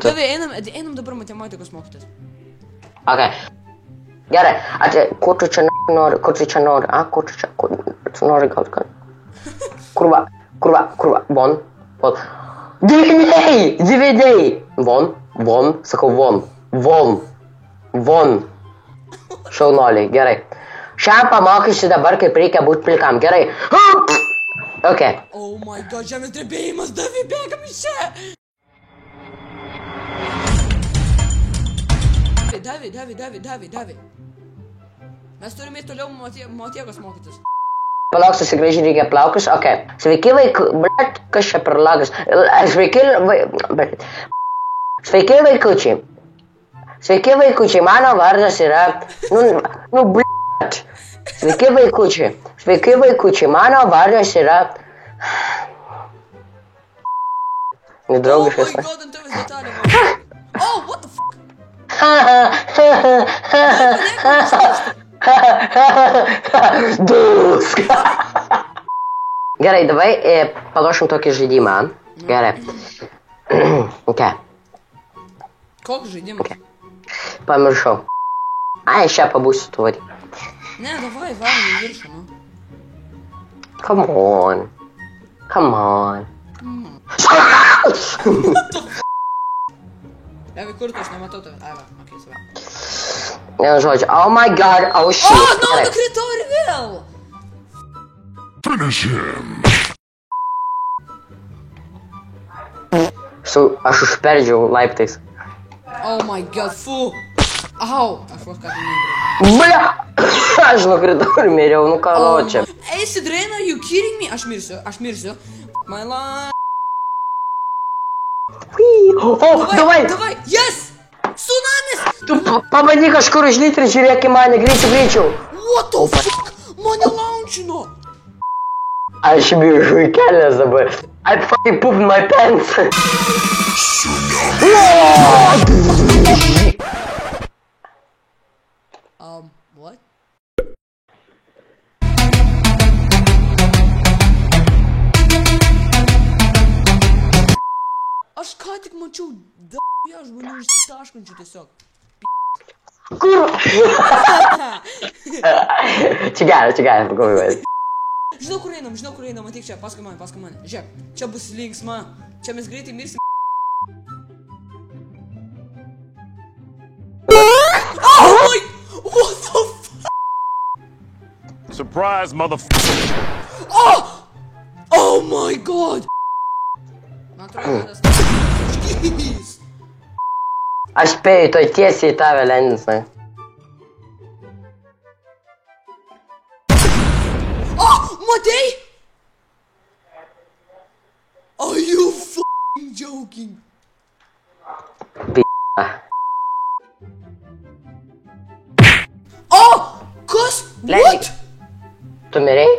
Davai, einam dabar matematikos mokytis. Ok. Gerai, kur tu čia nori, kur tu nori gal. Kurva, von. Dvydėjai. Von, sakau von. Šaunoliai, gerai. Šiam pamokysiu dabar, kaip reikia būti plikam, gerai. Ok. Oh my god, žemės drebėjimas, Davai, bėgam iš čia. Davai. Mes turime toliau motiekos mokytis. Palauk, susigrąžinti reikia plaukus, ok. Sveiki vaikai, blet, kas čia per lagas. Sveiki vaikučiai, mano vardas yra, blet. Sveiki vaikučiai, mano vardas yra. Nedraugiškas. Oh my god, ant tavęs detalė. Oh, what the fuck? Dusk. Gerai, davai palošim tokį žaidimą. Gerai. Ok. Koks žaidimas? Pamiršau. Ai, šią pabūsiu tu vari. Ne, davai, varom į viršų, nu. Come on. Davai, kur tu, aš nematau tave. Ai, va, okei, save. Vienu žodžiu, oh my god, oh shit. O, nukritau ir vėl! Finish him. Aš užperdžiau laiptais. Oh my god, fu! Au! Aš vos ką tai neįbrėjau. Bля! Aš nukritau ir miriau, nu ką čia. Hey, Sidrena, you kidding me? Aš mirsiu. My life. Davai! Yes! Tsunamis! Tu pabandyk kažkur užlyti ir žiūrėk į mane, greičiau. What the fuck? Mane launčino! Aš biržu į kelias dabar. I fucking pooped my pants. What? Aš ką tik mačiau žmonių išsitaškančių tiesiog. Kur? Čia geras, pagalvojai. Žinau, kur einam, ateik čia, paskui mane. Žiūrėk, čia bus linksma. Čia mes greitai mirsim. Oh my! What the fuck? Surprise, motherfucker. Oh my god! Man atrodo, kad jeez! Aš spėju, toj tiesiai į tave lendins, ne? Matei? Are you f***ing joking? O! Kas? What? Tu mirei?